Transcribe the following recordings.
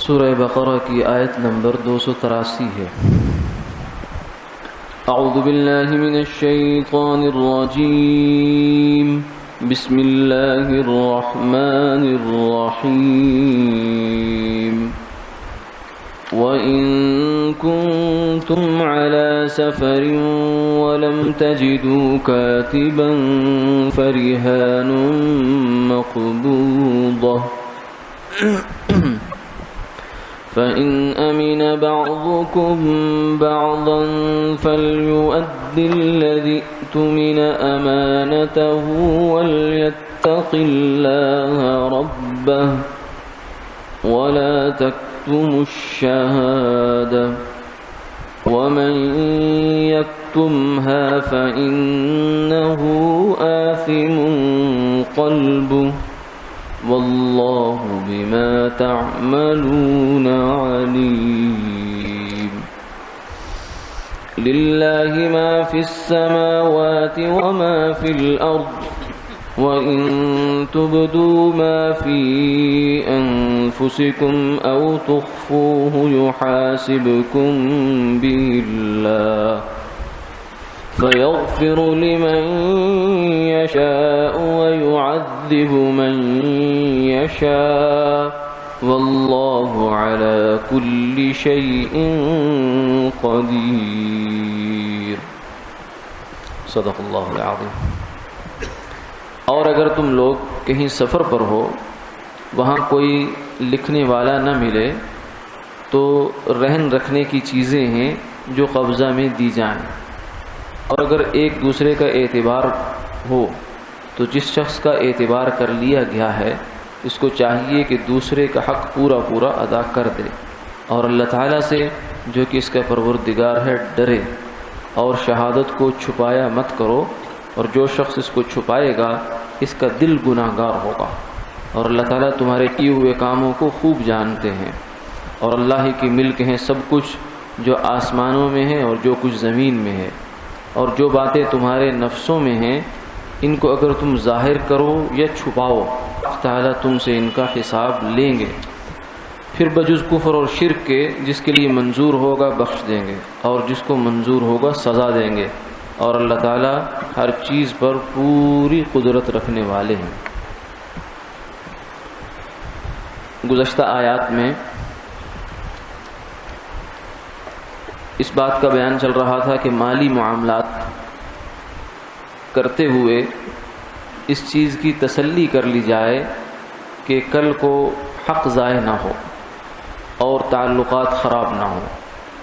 سورہ بقرہ کی آیت نمبر 283 ہے۔ اعوذ باللہ من الشیطان الرجیم، بسم اللہ الرحمن الرحیم۔ وَإِن كُنتُمْ عَلَى سَفَرٍ وَلَمْ تَجِدُوا كَاتِبًا فَرِهَانٌ مَّقْبُوضَةٌ فَإِنْ أَمِنَ بَعْضُكُمْ بَعْضًا فَلْيُؤَدِّ الَّذِي اؤْتُمِنَ أَمَانَتَهُ وَلْيَتَّقِ اللَّهَ رَبَّهُ وَلَا تَكْتُمُوا الشَّهَادَةَ وَمَنْ يَكْتُمْهَا فَإِنَّهُ آثِمٌ قَلْبُهُ واللہ بما تعملون علیم۔ للہ ما فی السماوات وما فی الارض وَإِن تُبْدُوا مَا فِي أَنفُسِكُمْ أَوْ تُخْفُوهُ يُحَاسِبْكُم بِهِ اللَّهُ فَيَغْفِرُ لِمَن يَشَاءُ وَيُعَذِّبُ مَن يَشَاءُ وَاللَّهُ عَلَى كُلِّ شَيْءٍ قَدِيرٌ۔ صدق اللہ العظیم۔ اور اگر تم لوگ کہیں سفر پر ہو، وہاں کوئی لکھنے والا نہ ملے تو رہن رکھنے کی چیزیں ہیں جو قبضہ میں دی جائیں، اور اگر ایک دوسرے کا اعتبار ہو تو جس شخص کا اعتبار کر لیا گیا ہے اس کو چاہیے کہ دوسرے کا حق پورا پورا ادا کر دے، اور اللہ تعالیٰ سے جو کہ اس کا پروردگار ہے ڈرے، اور شہادت کو چھپایا مت کرو، اور جو شخص اس کو چھپائے گا اس کا دل گناہ گار ہوگا، اور اللہ تعالیٰ تمہارے کیے ہوئے کاموں کو خوب جانتے ہیں، اور اللہ ہی کی ملک ہیں سب کچھ جو آسمانوں میں ہے اور جو کچھ زمین میں ہے، اور جو باتیں تمہارے نفسوں میں ہیں ان کو اگر تم ظاہر کرو یا چھپاؤ اللہ تعالیٰ تم سے ان کا حساب لیں گے، پھر بجز کفر اور شرک کے جس کے لیے منظور ہوگا بخش دیں گے، اور جس کو منظور ہوگا سزا دیں گے، اور اللہ تعالیٰ ہر چیز پر پوری قدرت رکھنے والے ہیں۔ گزشتہ آیات میں اس بات کا بیان چل رہا تھا کہ مالی معاملات کرتے ہوئے اس چیز کی تسلی کر لی جائے کہ کل کو حق ضائع نہ ہو اور تعلقات خراب نہ ہوں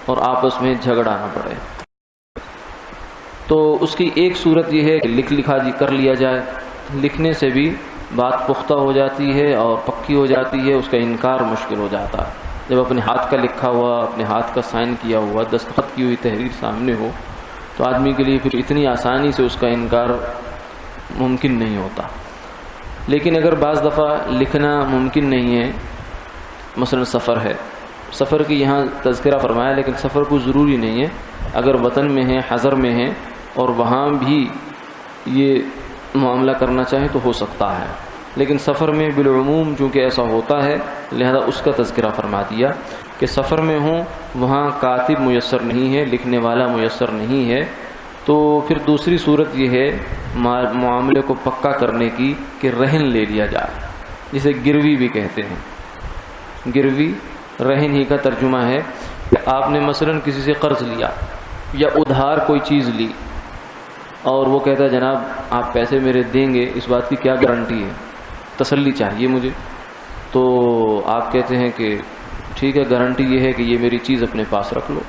اور آپس میں جھگڑا نہ پڑے۔ تو اس کی ایک صورت یہ ہے کہ لکھا جی کر لیا جائے، لکھنے سے بھی بات پختہ ہو جاتی ہے اور پکی ہو جاتی ہے، اس کا انکار مشکل ہو جاتا ہے۔ جب اپنے ہاتھ کا لکھا ہوا، اپنے ہاتھ کا سائن کیا ہوا، دستخط کی ہوئی تحریر سامنے ہو تو آدمی کے لیے پھر اتنی آسانی سے اس کا انکار ممکن نہیں ہوتا۔ لیکن اگر بعض دفعہ لکھنا ممکن نہیں ہے، مثلا سفر ہے، سفر کی یہاں تذکرہ فرمایا، لیکن سفر کو ضروری نہیں ہے، اگر وطن میں ہے، حضر میں ہے اور وہاں بھی یہ معاملہ کرنا چاہیں تو ہو سکتا ہے، لیکن سفر میں بالعموم چونکہ ایسا ہوتا ہے لہذا اس کا تذکرہ فرما دیا کہ سفر میں ہوں، وہاں کاتب میسر نہیں ہے، لکھنے والا میسر نہیں ہے، تو پھر دوسری صورت یہ ہے معاملے کو پکا کرنے کی کہ رہن لے لیا جائے، جسے گروی بھی کہتے ہیں۔ گروی رہن ہی کا ترجمہ ہے کہ آپ نے مثلا کسی سے قرض لیا یا ادھار کوئی چیز لی اور وہ کہتا ہے جناب آپ پیسے میرے دیں گے، اس بات کی کیا گارنٹی ہے، تسلی چاہیے مجھے، تو آپ کہتے ہیں کہ ٹھیک ہے گارنٹی یہ ہے کہ یہ میری چیز اپنے پاس رکھ لو۔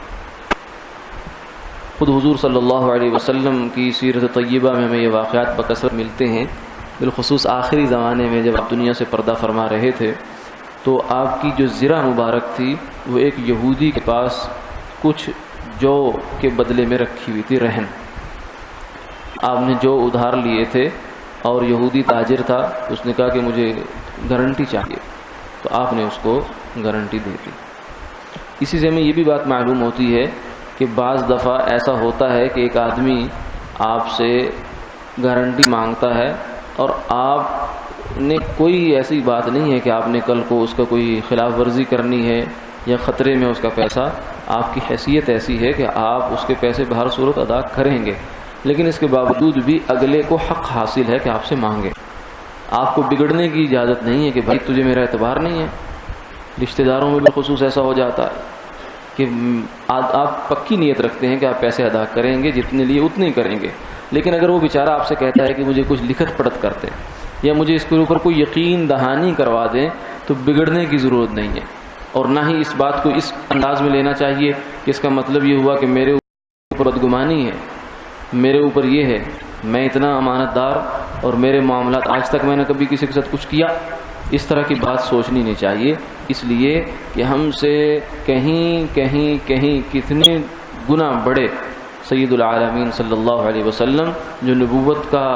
خود حضور صلی اللہ علیہ وسلم کی سیرت طیبہ میں ہمیں یہ واقعات بکثرت ملتے ہیں، بالخصوص آخری زمانے میں جب آپ دنیا سے پردہ فرما رہے تھے تو آپ کی جو زرہ مبارک تھی وہ ایک یہودی کے پاس کچھ جو کے بدلے میں رکھی ہوئی تھی رہن، آپ نے جو ادھار لیے تھے اور یہودی تاجر تھا، اس نے کہا کہ مجھے گارنٹی چاہیے، تو آپ نے اس کو گارنٹی دے دی۔ اسی سے ہمیں یہ بھی بات معلوم ہوتی ہے کہ بعض دفعہ ایسا ہوتا ہے کہ ایک آدمی آپ سے گارنٹی مانگتا ہے اور آپ نے کوئی ایسی بات نہیں ہے کہ آپ نے کل کو اس کا کوئی خلاف ورزی کرنی ہے یا خطرے میں اس کا پیسہ. آپ کی حیثیت ایسی ہے کہ آپ اس کے پیسے بہر صورت ادا کریں گے، لیکن اس کے باوجود بھی اگلے کو حق حاصل ہے کہ آپ سے مانگے. آپ کو بگڑنے کی اجازت نہیں ہے کہ بھائی تجھے میرا اعتبار نہیں ہے. رشتہ داروں میں بالخصوص ایسا ہو جاتا ہے کہ آپ پکی نیت رکھتے ہیں کہ آپ پیسے ادا کریں گے، جتنے لیے اتنے ہی کریں گے، لیکن اگر وہ بیچارہ آپ سے کہتا ہے کہ مجھے کچھ لکھت پڑھت کرتے یا مجھے اس کے اوپر کوئی یقین دہانی کروا دیں، تو بگڑنے کی ضرورت نہیں ہے. اور نہ ہی اس بات کو اس انداز میں لینا چاہیے کہ اس کا مطلب یہ ہوا کہ میرے اوپر بدگمانی ہے، میرے اوپر یہ ہے، میں اتنا امانت دار اور میرے معاملات آج تک میں نے کبھی کسی کے ساتھ کچھ کیا. اس طرح کی بات سوچنی نہیں چاہیے، اس لیے کہ ہم سے کہیں کتنے گنا بڑے سید العالمین صلی اللہ علیہ وسلم، جو نبوت کا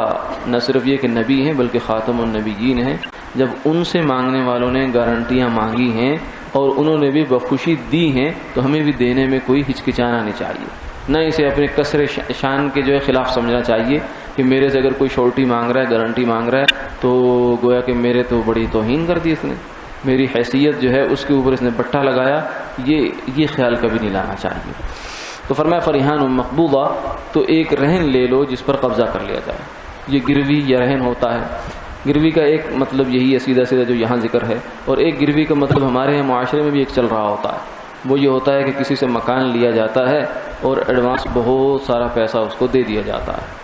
نہ صرف یہ کہ نبی ہیں بلکہ خاتم النبیین ہیں، جب ان سے مانگنے والوں نے گارنٹیاں مانگی ہیں اور انہوں نے بھی بخوشی دی ہیں، تو ہمیں بھی دینے میں کوئی ہچکچانا نہیں چاہیے. نہ اسے اپنے کسر شان کے جو ہے خلاف سمجھنا چاہیے کہ میرے سے اگر کوئی شورٹی مانگ رہا ہے، گارنٹی مانگ رہا ہے، تو گویا کہ میرے تو بڑی توہین کر دی اس نے، میری حیثیت جو ہے اس کے اوپر اس نے بٹھا لگایا. یہ خیال کبھی نہیں لانا چاہیے. تو فرمایا فریحان مقبوضہ، تو ایک رہن لے لو جس پر قبضہ کر لیا جائے. یہ گروی یا رہن ہوتا ہے. گروی کا ایک مطلب یہی ہے سیدھا جو یہاں ذکر ہے، اور ایک گروی کا مطلب ہمارے یہاں معاشرے میں بھی ایک چل رہا ہوتا ہے. وہ یہ ہوتا ہے کہ کسی سے مکان لیا جاتا ہے اور ایڈوانس بہت سارا پیسہ اس کو دے دیا جاتا ہے.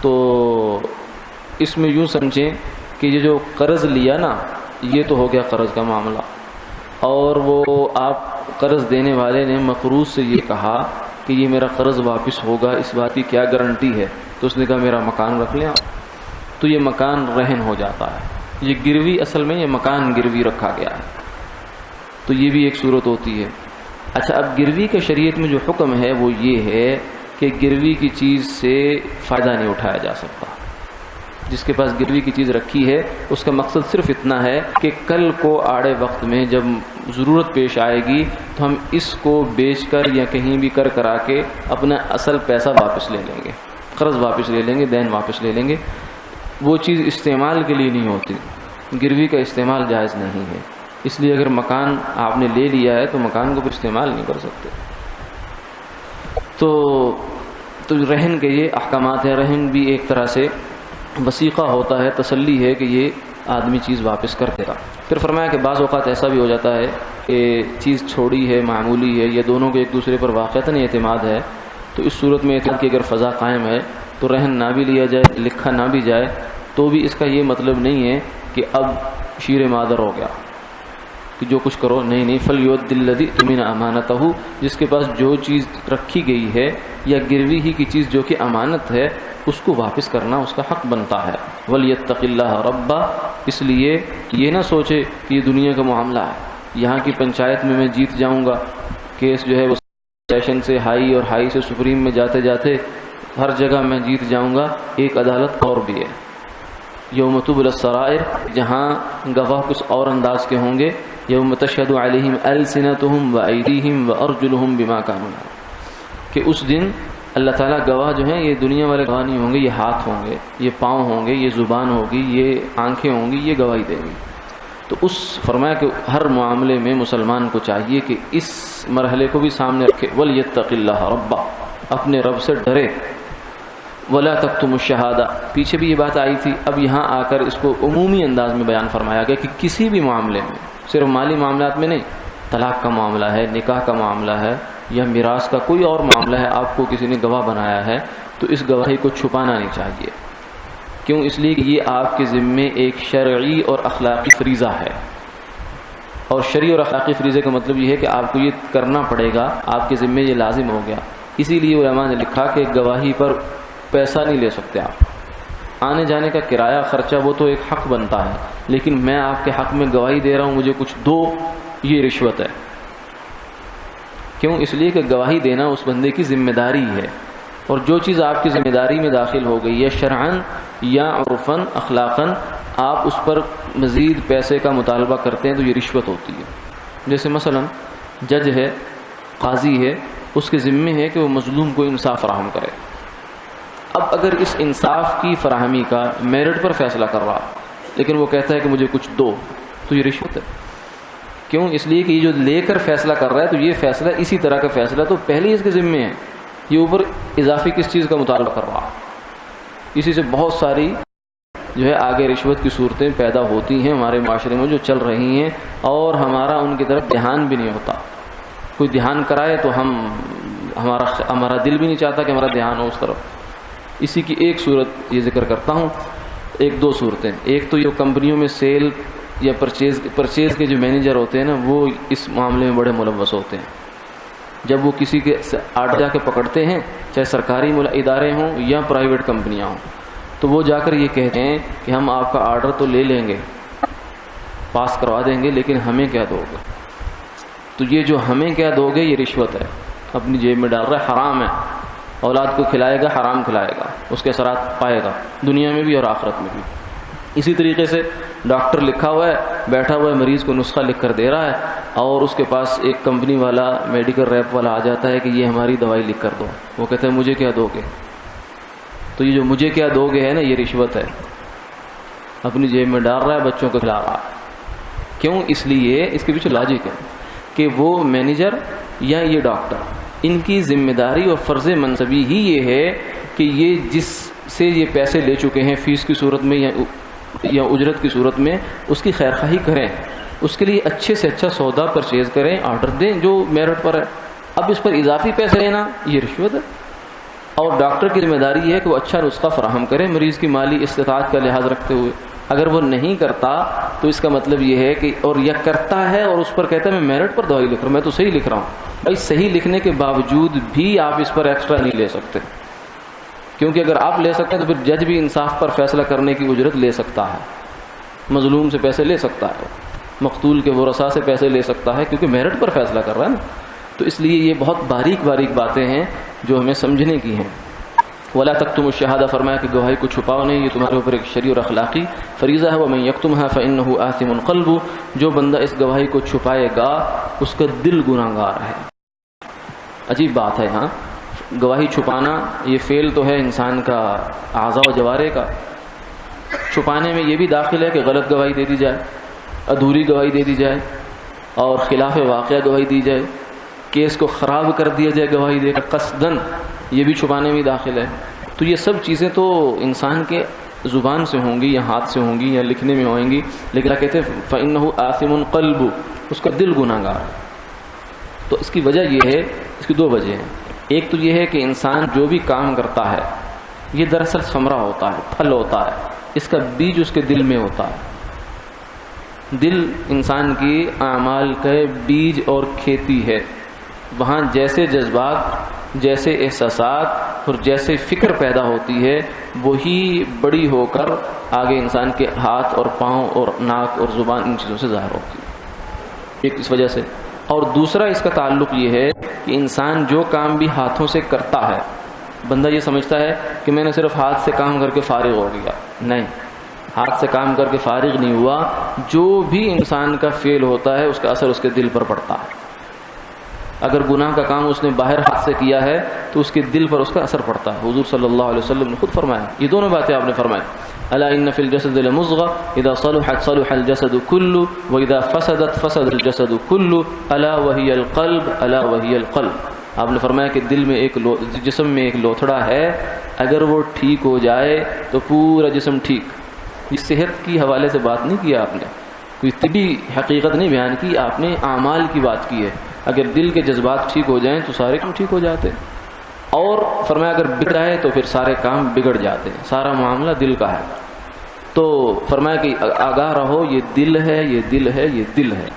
تو اس میں یوں سمجھیں کہ یہ جو قرض لیا نا، یہ تو ہو گیا قرض کا معاملہ، اور وہ آپ قرض دینے والے نے مقروض سے یہ کہا کہ یہ میرا قرض واپس ہوگا، اس بات کی کیا گارنٹی ہے؟ تو اس نے کہا میرا مکان رکھ لیں. تو یہ مکان رہن ہو جاتا ہے. یہ گروی اصل میں یہ مکان گروی رکھا گیا ہے. تو یہ بھی ایک صورت ہوتی ہے. اچھا، اب گروی کا شریعت میں جو حکم ہے وہ یہ ہے کہ گروی کی چیز سے فائدہ نہیں اٹھایا جا سکتا. جس کے پاس گروی کی چیز رکھی ہے اس کا مقصد صرف اتنا ہے کہ کل کو آڑے وقت میں جب ضرورت پیش آئے گی تو ہم اس کو بیچ کر یا کہیں بھی کرا کے اپنا اصل پیسہ واپس لے لیں گے، قرض واپس لے لیں گے، دین واپس لے لیں گے. وہ چیز استعمال کے لیے نہیں ہوتی. گروی کا استعمال جائز نہیں ہے. اس لیے اگر مکان آپ نے لے لیا ہے تو مکان کو بھی استعمال نہیں کر سکتے. تو رہن کے یہ احکامات ہیں. رہن بھی ایک طرح سے وثیقہ ہوتا ہے، تسلی ہے کہ یہ آدمی چیز واپس کر دے گا. پھر فرمایا کہ بعض اوقات ایسا بھی ہو جاتا ہے کہ چیز چھوڑی ہے، معمولی ہے، یا دونوں کے ایک دوسرے پر واقعتاً اعتماد ہے. تو اس صورت میں اعتماد کی اگر فضا قائم ہے تو رہن نہ بھی لیا جائے، لکھا نہ بھی جائے، تو بھی اس کا یہ مطلب نہیں ہے کہ اب شیر مادر ہو گیا کہ جو کچھ کرو. نہیں، فلیؤد الذی اؤتمن امانتہ، جس کے پاس جو چیز رکھی گئی ہے یا گروی ہی کی چیز جو کہ امانت ہے، اس کو واپس کرنا اس کا حق بنتا ہے. ولیتق اللہ ربہ، اس لیے یہ نہ سوچے کہ یہ دنیا کا معاملہ ہے، یہاں کی پنچایت میں جیت جاؤں گا، کیس جو ہے وہ سیشن سے ہائی اور ہائی سے سپریم میں جاتے جاتے ہر جگہ میں جیت جاؤں گا. ایک عدالت اور بھی ہے، یوم تبلی السرائر، جہاں گواہ کچھ اور انداز کے ہوں گے. یوم تشہد علیہم السنتہم وایدیہم وارجلہم بما کانوا، کہ اس دن اللہ تعالیٰ گواہ جو ہیں یہ دنیا والے گواہ نہیں ہوں گے، یہ ہاتھ ہوں گے، یہ پاؤں ہوں گے، یہ زبان ہوگی، یہ آنکھیں ہوں گی، یہ گواہی دیں گی. تو اس فرمایا کہ ہر معاملے میں مسلمان کو چاہیے کہ اس مرحلے کو بھی سامنے رکھے. ولیتق اللہ ربہ، اپنے رب سے ڈرے. ولا تکتم الشہادہ، پیچھے بھی یہ بات آئی تھی، اب یہاں آ کر اس کو عمومی انداز میں بیان فرمایا گیا کہ کسی بھی معاملے میں، صرف مالی معاملات میں نہیں، طلاق کا معاملہ ہے، نکاح کا معاملہ ہے، یا میراث کا کوئی اور معاملہ ہے، آپ کو کسی نے گواہ بنایا ہے تو اس گواہی کو چھپانا نہیں چاہیے. کیوں؟ اس لیے کہ یہ آپ کے ذمے ایک شرعی اور اخلاقی فریضہ ہے. اور شرعی اور اخلاقی فریضے کا مطلب یہ ہے کہ آپ کو یہ کرنا پڑے گا، آپ کے ذمے یہ لازم ہو گیا. اسی لیے علماء نے لکھا کہ گواہی پر پیسہ نہیں لے سکتے آپ. آنے جانے کا کرایہ خرچہ وہ تو ایک حق بنتا ہے، لیکن میں آپ کے حق میں گواہی دے رہا ہوں، مجھے کچھ دو، یہ رشوت ہے. کیوں؟ اس لیے کہ گواہی دینا اس بندے کی ذمہ داری ہے، اور جو چیز آپ کی ذمہ داری میں داخل ہو گئی ہے شرعاً یا عرفاً اخلاقاً، آپ اس پر مزید پیسے کا مطالبہ کرتے ہیں تو یہ رشوت ہوتی ہے. جیسے مثلا جج ہے، قاضی ہے، اس کے ذمے ہے کہ وہ مظلوم کو انصاف فراہم کرے. اب اگر اس انصاف کی فراہمی کا میرٹ پر فیصلہ کر رہا لیکن وہ کہتا ہے کہ مجھے کچھ دو، تو یہ رشوت ہے۔ کیوں؟ اس لیے کہ یہ جو لے کر فیصلہ کر رہا ہے تو یہ فیصلہ اسی طرح کا فیصلہ تو پہلے ہی اس کے ذمے ہے، یہ اوپر اضافی کس چیز کا مطالبہ کر رہا ہے۔ اسی سے بہت ساری جو ہے آگے رشوت کی صورتیں پیدا ہوتی ہیں ہمارے معاشرے میں جو چل رہی ہیں، اور ہمارا ان کی طرف دھیان بھی نہیں ہوتا۔ کوئی دھیان کرائے تو ہمارا دل بھی نہیں چاہتا کہ ہمارا دھیان ہو اس طرف۔ اسی کی ایک صورت یہ ذکر کرتا ہوں، ایک دو صورتیں۔ ایک تو یہ کمپنیوں میں سیل یا پرچیز کے جو مینیجر ہوتے ہیں نا، وہ اس معاملے میں بڑے ملوث ہوتے ہیں۔ جب وہ کسی کے آرڈر جا کے پکڑتے ہیں، چاہے سرکاری ادارے ہوں یا پرائیویٹ کمپنیاں ہوں، تو وہ جا کر یہ کہتے ہیں کہ ہم آپ کا آرڈر تو لے لیں گے، پاس کروا دیں گے، لیکن ہمیں کیا دو گے؟ تو یہ جو ہمیں کیا دو گے یہ رشوت ہے، اپنی جیب میں ڈال رہا ہے، حرام ہے۔ اولاد کو کھلائے گا، حرام کھلائے گا، اس کے اثرات پائے گا دنیا میں بھی اور آخرت میں بھی۔ اسی طریقے سے ڈاکٹر لکھا ہوا ہے، بیٹھا ہوا ہے، مریض کو نسخہ لکھ کر دے رہا ہے، اور اس کے پاس ایک کمپنی والا میڈیکل ریپ والا آ جاتا ہے کہ یہ ہماری دوائی لکھ کر دو، وہ کہتا ہے مجھے کیا دو گے؟ تو یہ جو مجھے کیا دو گے ہے نا، یہ رشوت ہے، اپنی جیب میں ڈال رہا ہے، بچوں کو کھلا رہا ہے۔ کیوں؟ اس لیے اس کے پیچھے لاجک ہے کہ وہ مینیجر یا یہ ڈاکٹر، ان کی ذمہ داری اور فرض منصبی ہی یہ ہے کہ یہ جس سے یہ پیسے لے چکے ہیں فیس کی صورت میں یا اجرت کی صورت میں، اس کی خیر خواہی کریں، اس کے لیے اچھے سے اچھا سودا پرچیز کریں، آرڈر دیں جو میرٹ پر ہے۔ اب اس پر اضافی پیسے لینا یہ رشوت ہے۔ اور ڈاکٹر کی ذمہ داری ہے کہ وہ اچھا نسخہ فراہم کرے مریض کی مالی استطاعت کا لحاظ رکھتے ہوئے۔ اگر وہ نہیں کرتا تو اس کا مطلب یہ ہے کہ، اور یہ کرتا ہے اور اس پر کہتا ہے میں میرٹ پر دوائی لکھ رہا ہوں، میں تو صحیح لکھ رہا ہوں، بھائی صحیح لکھنے کے باوجود بھی آپ اس پر ایکسٹرا نہیں لے سکتے، کیونکہ اگر آپ لے سکتے ہیں تو پھر جج بھی انصاف پر فیصلہ کرنے کی اجرت لے سکتا ہے، مظلوم سے پیسے لے سکتا ہے، مقتول کے ورثاء سے پیسے لے سکتا ہے، کیونکہ میرٹ پر فیصلہ کر رہا ہے نا۔ تو اس لیے یہ بہت باریک باریک باتیں ہیں جو ہمیں سمجھنے کی ہیں۔ ولا تکتموا الشہادہ، فرمایا کہ گواہی کو چھپاؤ نہیں، یہ تمہارے اوپر ایک شرعی اور اخلاقی فریضہ ہے۔ ومن یکتمھا فانہ آثم قلبہ، جو بندہ اس گواہی کو چھپائے گا اس کا دل گناہ گار ہے۔ عجیب بات ہے، ہاں گواہی چھپانا یہ فعل تو ہے انسان کا اعضاء و جوارح کا، چھپانے میں یہ بھی داخل ہے کہ غلط گواہی دے دی جائے، ادھوری گواہی دے دی جائے، اور خلاف واقعہ گواہی دی جائے، کیس کو خراب کر دیا جائے گواہی دے کر قصدن، یہ بھی چھپانے میں داخل ہے۔ تو یہ سب چیزیں تو انسان کے زبان سے ہوں گی یا ہاتھ سے ہوں گی یا لکھنے میں ہوئیں گی، لیکن کیا کہتے ہیں فَإِنَّهُ آثِمٌ قَلْبُ، اس کا دل گناہ گار ہے۔ تو اس کی وجہ یہ ہے، اس کی دو وجہ ہیں۔ ایک تو یہ ہے کہ انسان جو بھی کام کرتا ہے یہ دراصل ثمرہ ہوتا ہے، پھل ہوتا ہے، اس کا بیج اس کے دل میں ہوتا ہے۔ دل انسان کی اعمال کا بیج اور کھیتی ہے، وہاں جیسے جذبات، جیسے احساسات اور جیسے فکر پیدا ہوتی ہے وہی بڑی ہو کر آگے انسان کے ہاتھ اور پاؤں اور ناک اور زبان ان چیزوں سے ظاہر ہوتی ہے، ایک اس وجہ سے۔ اور دوسرا اس کا تعلق یہ ہے کہ انسان جو کام بھی ہاتھوں سے کرتا ہے، بندہ یہ سمجھتا ہے کہ میں نے صرف ہاتھ سے کام کر کے فارغ ہو گیا، نہیں، ہاتھ سے کام کر کے فارغ نہیں ہوا، جو بھی انسان کا فعل ہوتا ہے اس کا اثر اس کے دل پر پڑتا ہے۔ اگر گناہ کا کام اس نے باہر ہاتھ سے کیا ہے تو اس کے دل پر اس کا اثر پڑتا ہے۔ حضور صلی اللہ علیہ وسلم نے خود فرمایا، یہ دونوں باتیں آپ نے فرمائی، الا ان فی الجسد لمضغہ اذا صلحت صلح الجسد كله واذا فسدت فسد الجسد كله الا وهي القلب الا وهي القلب۔ آپ نے فرمایا کہ دل میں ایک جسم میں ایک لوتھڑا ہے، اگر وہ ٹھیک ہو جائے تو پورا جسم ٹھیک۔ یہ صحت کی حوالے سے بات نہیں کیا آپ نے، کوئی طبی حقیقت نہیں بیان کی، آپ نے اعمال کی بات کی ہے۔ اگر دل کے جذبات ٹھیک ہو جائیں تو سارے کام ٹھیک ہو جاتے ہیں، اور فرمایا اگر بگڑ جائے تو پھر سارے کام بگڑ جاتے ہیں، سارا معاملہ دل کا ہے۔ تو فرمایا کہ آگاہ رہو، یہ دل ہے، یہ دل ہے، یہ دل ہے۔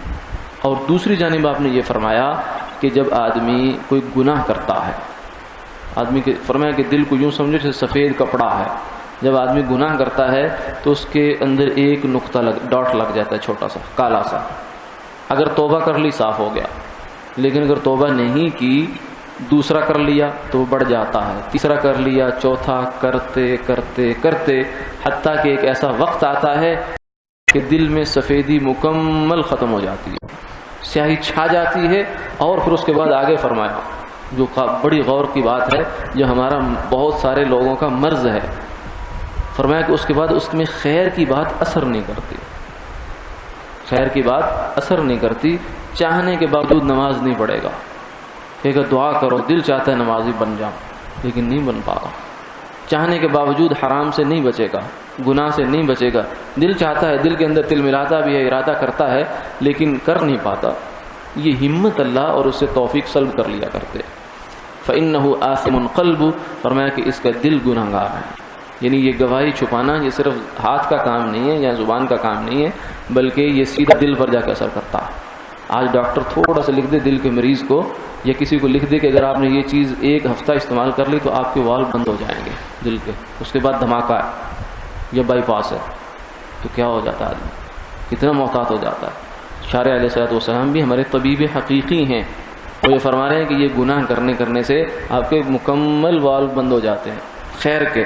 اور دوسری جانب آپ نے یہ فرمایا کہ جب آدمی کوئی گناہ کرتا ہے، آدمی کے فرمایا کہ دل کو یوں سمجھو جیسے سفید کپڑا ہے، جب آدمی گناہ کرتا ہے تو اس کے اندر ایک نقطہ ڈاٹ لگ جاتا ہے، چھوٹا سا کالا سا۔ اگر توبہ کر لی صاف ہو گیا، لیکن اگر توبہ نہیں کی، دوسرا کر لیا تو بڑھ جاتا ہے، تیسرا کر لیا، چوتھا، کرتے کرتے کرتے حتیٰ کہ ایک ایسا وقت آتا ہے کہ دل میں سفیدی مکمل ختم ہو جاتی ہے، سیاہی چھا جاتی ہے۔ اور پھر اس کے بعد آگے فرمایا جو بڑی غور کی بات ہے، جو ہمارا بہت سارے لوگوں کا مرض ہے، فرمایا کہ اس کے بعد اس میں خیر کی بات اثر نہیں کرتی، خیر کی بات اثر نہیں کرتی، چاہنے کے باوجود نماز نہیں پڑھے گا، کہ اگر دعا کرو دل چاہتا ہے نمازی بن جاؤں لیکن نہیں بن پاتا، چاہنے کے باوجود حرام سے نہیں بچے گا، گناہ سے نہیں بچے گا، دل چاہتا ہے، دل کے اندر تل ملاتا بھی ہے، ارادہ کرتا ہے لیکن کر نہیں پاتا، یہ ہمت اللہ اور اس سے توفیق سلب کر لیا کرتے۔ فَإِنَّهُ آثِمٌ قَلْبُ، فرمایا کہ اس کا دل گناہ گار ہے، یعنی یہ گواہی چھپانا یہ صرف ہاتھ کا کام نہیں ہے یا زبان کا کام نہیں ہے، بلکہ یہ سیدھا دل پر جا کے اثر کرتا ہے۔ آج ڈاکٹر تھوڑا سا لکھ دے دل کے مریض کو، یا کسی کو لکھ دے کہ اگر آپ نے یہ چیز ایک ہفتہ استعمال کر لی تو آپ کے والو بند ہو جائیں گے دل کے، اس کے بعد دھماکہ ہے یا بائی پاس ہے، تو کیا ہو جاتا ہے آدمی، کتنا محتاط ہو جاتا ہے۔ شارع علیہ الصلوۃ والسلام بھی ہمارے طبیب حقیقی ہیں، وہ یہ فرما رہے ہیں کہ یہ گناہ کرنے سے آپ کے مکمل والو بند ہو جاتے ہیں، خیر کے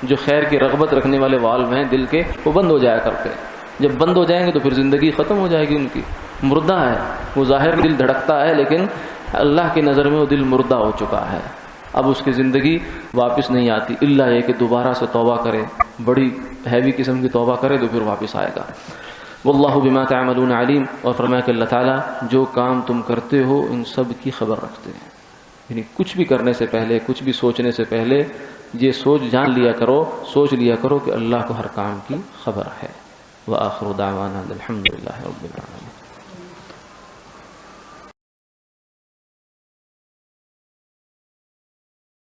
جو خیر کی رغبت رکھنے والے والو ہیں دل کے، وہ بند ہو جایا کرتے ہیں۔ جب بند ہو جائیں گے تو پھر زندگی ختم ہو جائے گی ان کی، مردہ ہے وہ، ظاہر دل دھڑکتا ہے لیکن اللہ کی نظر میں وہ دل مردہ ہو چکا ہے، اب اس کی زندگی واپس نہیں آتی، الا یہ کہ دوبارہ سے توبہ کرے، بڑی ہیوی قسم کی توبہ کرے تو پھر واپس آئے گا۔ واللہ بما تعملون علیم، اور فرمایا کہ اللہ تعالیٰ جو کام تم کرتے ہو ان سب کی خبر رکھتے ہیں، یعنی کچھ بھی کرنے سے پہلے، کچھ بھی سوچنے سے پہلے یہ جان لیا کرو، سوچ لیا کرو کہ اللہ کو ہر کام کی خبر ہے۔ وآخر دعوانا الحمد للہ رب العالمین۔